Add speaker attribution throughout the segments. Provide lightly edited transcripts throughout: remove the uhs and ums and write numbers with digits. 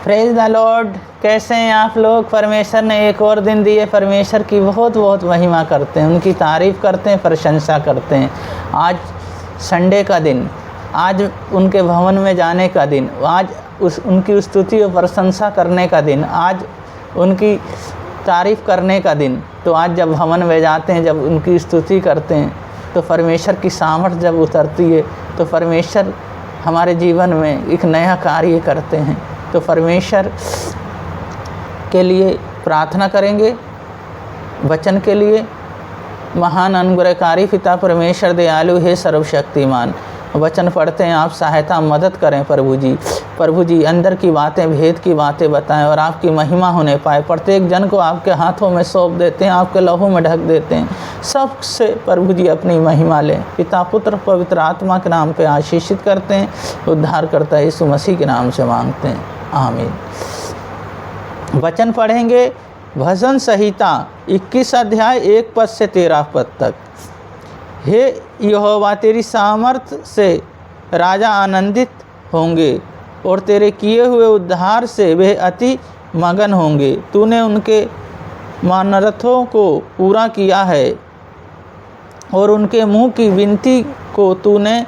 Speaker 1: Praise the Lord. कैसे हैं आप लोग? परमेश्वर ने एक और दिन दिए, परमेश्वर की बहुत बहुत महिमा करते हैं, उनकी तारीफ़ करते हैं, प्रशंसा करते हैं। आज संडे का दिन, आज उनके भवन में जाने का दिन, आज उनकी स्तुति और प्रशंसा करने का दिन, आज उनकी तारीफ़ करने का दिन। तो आज जब भवन में जाते हैं, जब उनकी स्तुति करते हैं, तो परमेश्वर की सामर्थ जब उतरती है, तो परमेश्वर हमारे जीवन में एक नया कार्य करते हैं। तो परमेश्वर के लिए प्रार्थना करेंगे, वचन के लिए। महान अनुग्रहकारी पिता परमेश्वर दयालु है सर्वशक्तिमान, वचन पढ़ते हैं, आप सहायता मदद करें प्रभु जी। प्रभु जी अंदर की बातें, भेद की बातें बताएं और आपकी महिमा होने पाए। प्रत्येक जन को आपके हाथों में सौंप देते हैं, आपके लहू में ढक देते हैं। सबसे प्रभु जी अपनी महिमा लें। पिता पुत्र पवित्र आत्मा के नाम पे आशीषित करते हैं, उद्धार करता है यीशु मसीह के नाम से मांगते हैं, आमीन। वचन पढ़ेंगे भजन संहिता 21 अध्याय 1 पद से 13 पद तक। हे यहोवा, तेरी सामर्थ से राजा आनंदित होंगे और तेरे किए हुए उद्धार से वे अति मगन होंगे। तूने उनके मनोरथों को पूरा किया है और उनके मुंह की विनती को तूने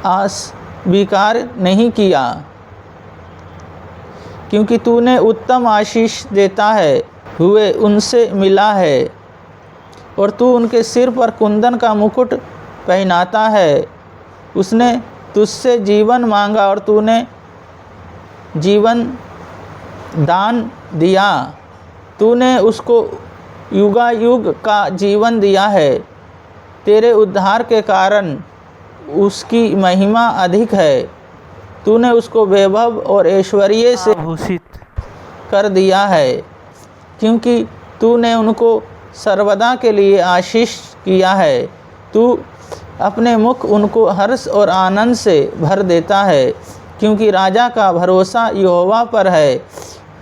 Speaker 1: अस्वीकार नहीं किया, क्योंकि तूने उत्तम आशीष देता है हुए उनसे मिला है और तू उनके सिर पर कुंदन का मुकुट पहनाता है। उसने तुझसे जीवन मांगा और तूने जीवन दान दिया। तूने उसको युगायुग का जीवन दिया है। तेरे उद्धार के कारण उसकी महिमा अधिक है। तूने उसको वैभव और ऐश्वर्य से भूषित कर दिया है, क्योंकि तूने उनको सर्वदा के लिए आशीष किया है। तू अपने मुख उनको हर्ष और आनंद से भर देता है, क्योंकि राजा का भरोसा यहोवा पर है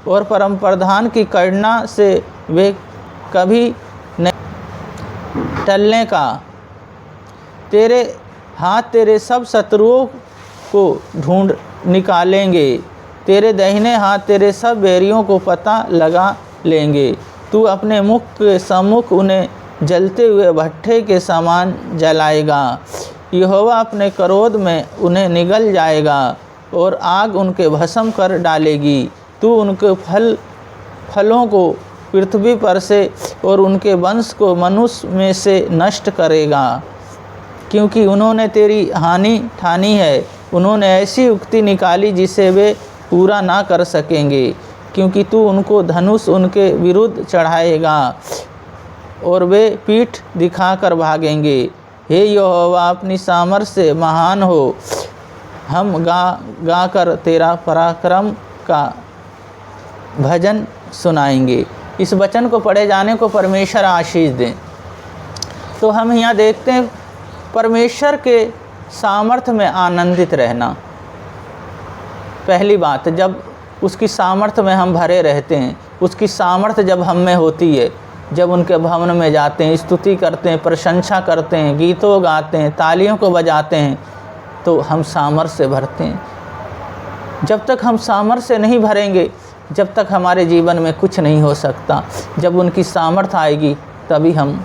Speaker 1: और परम प्रधान की करुणा से वे कभी नहीं टलने का। तेरे हाथ तेरे सब शत्रुओं को ढूंढ निकालेंगे, तेरे दाहिने हाथ तेरे सब बैरियों को पता लगा लेंगे। तू अपने मुख के सम्मुख उन्हें जलते हुए भट्ठे के समान जलाएगा। यहोवा अपने क्रोध में उन्हें निगल जाएगा और आग उनके भस्म कर डालेगी। तू उनके फलों को पृथ्वी पर से और उनके वंश को मनुष्य में से नष्ट करेगा, क्योंकि उन्होंने तेरी हानि ठानी है। उन्होंने ऐसी उक्ति निकाली जिसे वे पूरा ना कर सकेंगे, क्योंकि तू उनको धनुष उनके विरुद्ध चढ़ाएगा और वे पीठ दिखाकर भागेंगे। हे यहोवा, अपनी सामर्थ से महान हो। हम गा कर तेरा पराक्रम का भजन सुनाएंगे। इस वचन को पढ़े जाने को परमेश्वर आशीष दें। तो हम यहाँ देखते हैं परमेश्वर के सामर्थ्य में आनंदित रहना। पहली बात, जब उसकी सामर्थ्य में हम भरे रहते हैं, उसकी सामर्थ्य जब हम में होती है, जब उनके भवन में जाते हैं, स्तुति करते हैं, प्रशंसा करते हैं, गीतों गाते हैं, तालियों को बजाते हैं, तो हम सामर्थ्य से भरते हैं। जब तक हम सामर्थ्य से नहीं भरेंगे, जब तक हमारे जीवन में कुछ नहीं हो सकता। जब उनकी सामर्थ्य आएगी, तभी हम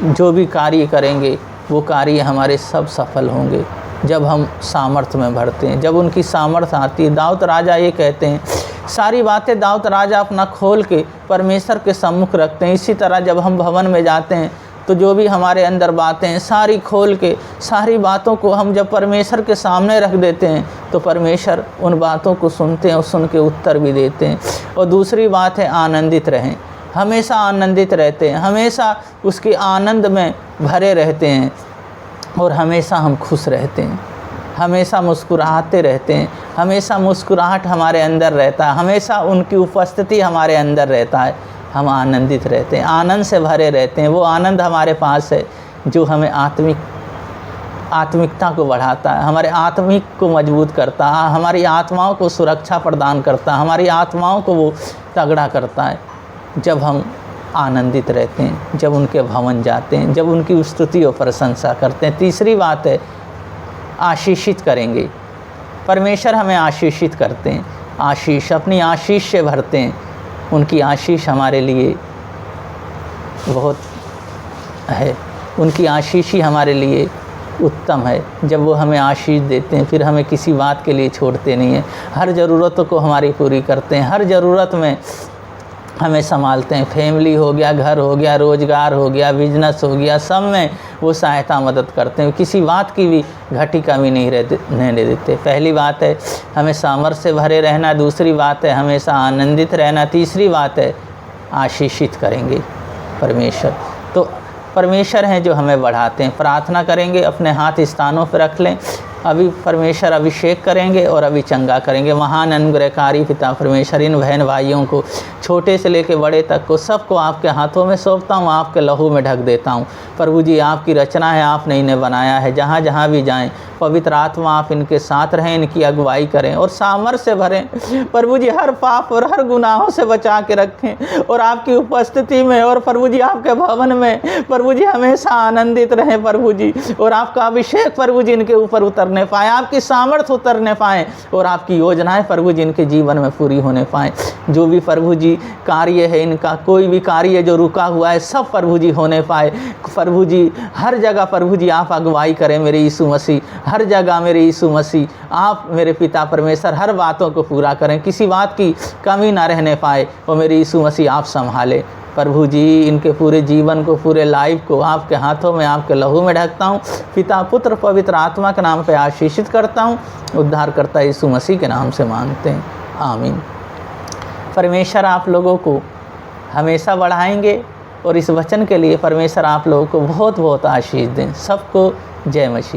Speaker 1: जो भी कार्य करेंगे वो कार्य हमारे सब सफल होंगे। जब हम सामर्थ्य में भरते हैं, जब उनकी सामर्थ्य आती है। दाऊद राजा ये कहते हैं, सारी बातें दाऊद राजा अपना खोल के परमेश्वर के सम्मुख रखते हैं। इसी तरह जब हम भवन में जाते हैं, तो जो भी हमारे अंदर बातें हैं, सारी खोल के, सारी बातों को हम जब परमेश्वर के सामने रख देते हैं, तो परमेश्वर उन बातों को सुनते हैं और सुन के उत्तर भी देते हैं। और दूसरी बात है, आनंदित रहें। हमेशा आनंदित रहते हैं, हमेशा उसके आनंद में भरे रहते हैं और हमेशा हम खुश रहते हैं, हमेशा मुस्कुराते रहते हैं, हमेशा मुस्कुराहट हमारे अंदर रहता है, हमेशा उनकी उपस्थिति हमारे अंदर रहता है। हम आनंदित रहते हैं, आनंद से भरे रहते हैं। वो आनंद हमारे पास है जो हमें आत्मिकता को बढ़ाता है, हमारे आत्मिक को मजबूत करता है, हमारी आत्माओं को सुरक्षा प्रदान करता है, हमारी आत्माओं को वो तगड़ा करता है। जब हम आनंदित रहते हैं, जब उनके भवन जाते हैं, जब उनकी स्तुति और प्रशंसा करते हैं। तीसरी बात है, आशीषित करेंगे। परमेश्वर हमें आशीषित करते हैं। आशीष, अपनी आशीष से भरते हैं। उनकी आशीष हमारे लिए बहुत है, उनकी आशीष ही हमारे लिए उत्तम है। जब वो हमें आशीष देते हैं फिर हमें किसी बात के लिए छोड़ते नहीं हैं, हर ज़रूरतों को हमारी पूरी करते हैं, हर ज़रूरत में हमें संभालते हैं। फैमिली हो गया, घर हो गया, रोज़गार हो गया, बिजनेस हो गया, सब में वो सहायता मदद करते हैं, किसी बात की भी घटी कमी नहीं रहने देते। पहली बात है हमें सामर्थ्य से भरे रहना, दूसरी बात है हमेशा आनंदित रहना, तीसरी बात है आशीषित करेंगे परमेश्वर। तो परमेश्वर हैं जो हमें बढ़ाते हैं। प्रार्थना करेंगे, अपने हाथ स्थानों पर रख लें। अभी परमेश्वर अभिषेक करेंगे और अभी चंगा करेंगे। महान अनुग्रहकारी पिता परमेश्वर, इन बहन भाइयों को, छोटे से लेकर बड़े तक को, सबको आपके हाथों में सौंपता हूँ, आपके लहू में ढक देता हूँ। प्रभु जी आपकी रचना है, आपने इन्हें बनाया है। जहाँ जहाँ भी जाएं पवित्र आत्मा आप इनके साथ रहें, इनकी अगुवाई करें और सामर्थ्य से भरें। प्रभु जी हर पाप और हर गुनाहों से बचा के रखें और आपकी उपस्थिति में और प्रभु जी आपके भवन में प्रभु जी हमेशा आनंदित रहें प्रभु जी। और आपका अभिषेक प्रभु जी इनके ऊपर उतरने पाए, आपकी सामर्थ्य उतरने पाए और आपकी योजनाएं प्रभु जी इनके जीवन में पूरी होने पाए। जो भी प्रभु जी कार्य है इनका, कोई भी कार्य जो रुका हुआ है, सब प्रभु जी होने पाए। प्रभु जी हर जगह प्रभु जी आप अगुवाई करें मेरे यीशु मसीह, हर जगह मेरे यीशु मसीह आप मेरे पिता परमेश्वर हर बातों को पूरा करें, किसी बात की कमी ना रहने पाए और मेरे यीशु मसीह आप संभालें। प्रभु जी इनके पूरे जीवन को, पूरे लाइफ को आपके हाथों में, आपके लहू में ढकता हूँ। पिता पुत्र पवित्र आत्मा के नाम पे आशीषित करता हूँ। उद्धारकर्ता यीशु मसीह के नाम से मांगते हैं, आमीन। परमेश्वर आप लोगों को हमेशा बढ़ाएंगे और इस वचन के लिए परमेश्वर आप लोगों को बहुत बहुत आशीष दें। सबको जय मसीह।